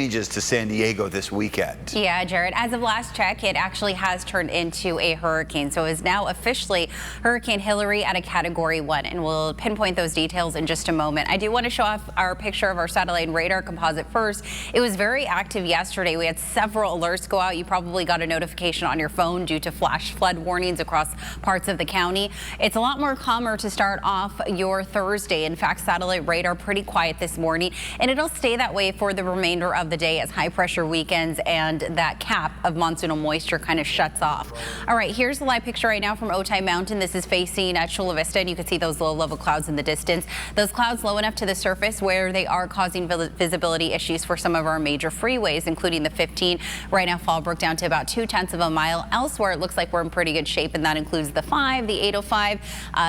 changes to San Diego this weekend. Yeah, Jared, as of last check, it actually has turned into a hurricane. So it is now officially Hurricane Hillary at a Category 1, and we'll pinpoint those details in just a moment. I do want to show off our picture of our satellite and radar composite first. It was very active yesterday. We had several alerts go out. You probably got a notification on your phone due to flash flood warnings across parts of the county. It's a lot more calmer to start off your Thursday. In fact, satellite radar pretty quiet this morning, and it'll stay that way for the remainder of the day as high pressure weakens and that cap of monsoonal moisture kind of shuts off. All right, here's the live picture right now from Otay Mountain. This is facing Chula Vista, and you can see those low level clouds in the distance. Those clouds low enough to the surface where they are causing visibility issues for some of our major freeways, including the 15. Right now, Fallbrook down to about 0.2 of a mile. Elsewhere, it looks like we're in pretty good shape, and that includes the 5, the 805,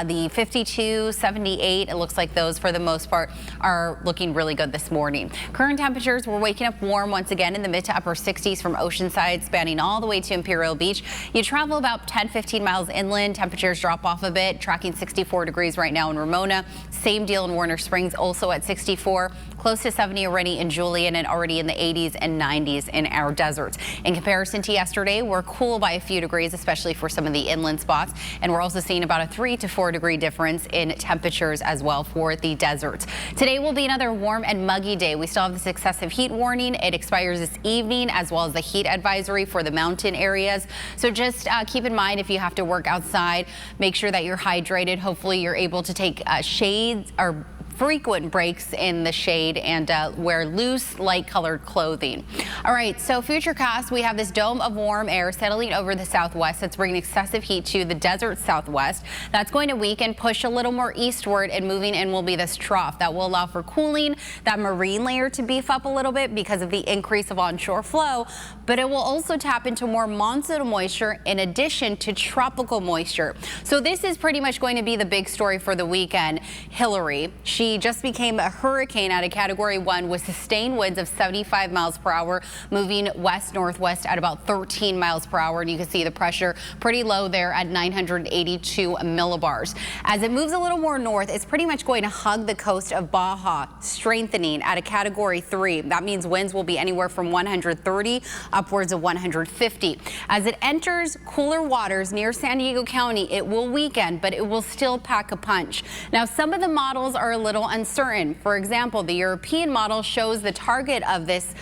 the 52, 78. It looks like those, for the most part, are looking really good this morning. Current temperatures, we're waking up warm once again in the mid to upper 60s from Oceanside, spanning all the way to Imperial Beach. You travel about 10-15 miles inland, temperatures drop off a bit, tracking 64 degrees right now in Ramona. Same deal in Warner Springs, also at 64. Close to 70 already in Julian, and already in the 80s and 90s in our deserts. In comparison to yesterday, we're cool by a few degrees, especially for some of the inland spots. And we're also seeing about a 3 to 4 degree difference in temperatures as well for the deserts. Today will be another warm and muggy day. We still have this excessive heat warning. It expires this evening, as well as the heat advisory for the mountain areas. So just keep in mind, if you have to work outside, make sure that you're hydrated. Hopefully you're able to take shades or frequent breaks in the shade and wear loose, light colored clothing. All right, so futurecast, we have this dome of warm air settling over the southwest that's bringing excessive heat to the desert southwest. That's going to weaken, push a little more eastward, and moving in will be this trough that will allow for cooling, that marine layer to beef up a little bit because of the increase of onshore flow, but it will also tap into more monsoonal moisture in addition to tropical moisture. So this is pretty much going to be the big story for the weekend. Hillary, she just became a hurricane at a Category 1 with sustained winds of 75 miles per hour, moving west-northwest at about 13 miles per hour. And you can see the pressure pretty low there at 982 millibars. As it moves a little more north, it's pretty much going to hug the coast of Baja, strengthening at a Category 3. That means winds will be anywhere from 130 upwards of 150. As it enters cooler waters near San Diego County, it will weaken, but it will still pack a punch. Now, some of the models are a little uncertain. For example, the European model shows the target of this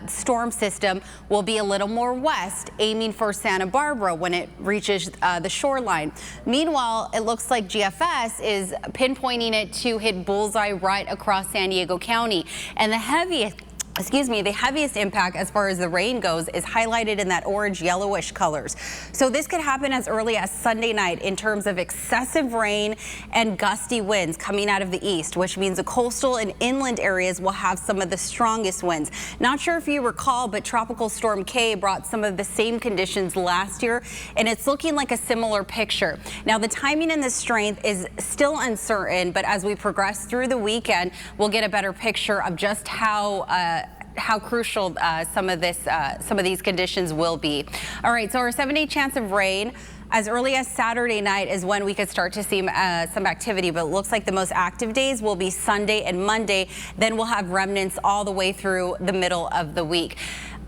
storm system will be a little more west, aiming for Santa Barbara when it reaches the shoreline. Meanwhile, it looks like GFS is pinpointing it to hit bullseye right across San Diego County. And the heaviest impact as far as the rain goes is highlighted in that orange yellowish colors. So this could happen as early as Sunday night in terms of excessive rain and gusty winds coming out of the east, which means the coastal and inland areas will have some of the strongest winds. Not sure if you recall, but Tropical Storm K brought some of the same conditions last year, and it's looking like a similar picture. Now, the timing and the strength is still uncertain, but as we progress through the weekend, we'll get a better picture of just how crucial some of these conditions will be. All right, so our 7-day chance of rain as early as Saturday night is when we could start to see some activity, but it looks like the most active days will be Sunday and Monday. Then we'll have remnants all the way through the middle of the week.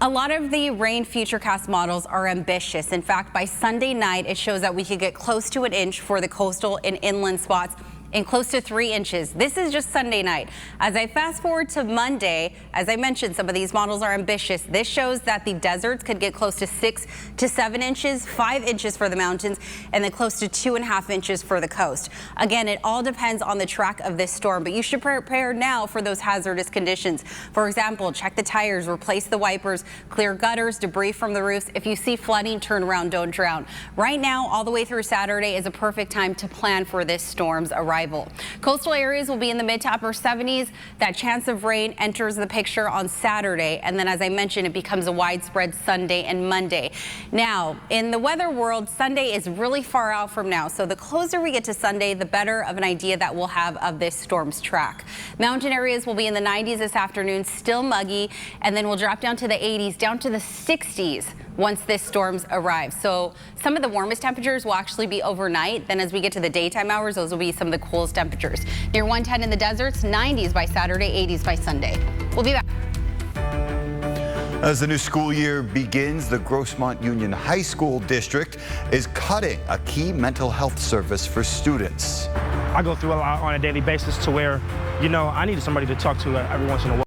A lot of the rain futurecast models are ambitious. In fact, by Sunday night, it shows that we could get close to an inch for the coastal and inland spots, and close to 3 inches. This is just Sunday night. As I fast forward to Monday, as I mentioned, some of these models are ambitious. This shows that the deserts could get close to 6 to 7 inches, 5 inches for the mountains, and then close to 2.5 inches for the coast. Again, it all depends on the track of this storm, but you should prepare now for those hazardous conditions. For example, check the tires, replace the wipers, clear gutters, debris from the roofs. If you see flooding, turn around, don't drown. Right now, all the way through Saturday is a perfect time to plan for this storm's arrival. Coastal areas will be in the mid to upper 70s. That chance of rain enters the picture on Saturday, and then, as I mentioned, it becomes a widespread Sunday and Monday. Now, in the weather world, Sunday is really far out from now, so the closer we get to Sunday, the better of an idea that we'll have of this storm's track. Mountain areas will be in the 90s this afternoon, still muggy, and then we'll drop down to the 80s, down to the 60s once this storm arrives. So some of the warmest temperatures will actually be overnight. Then as we get to the daytime hours, those will be some of the coolest temperatures. Near 110 in the deserts, 90s by Saturday, 80s by Sunday. We'll be back. As the new school year begins, the Grossmont Union High School District is cutting a key mental health service for students. I go through a lot on a daily basis to where, I need somebody to talk to every once in a while.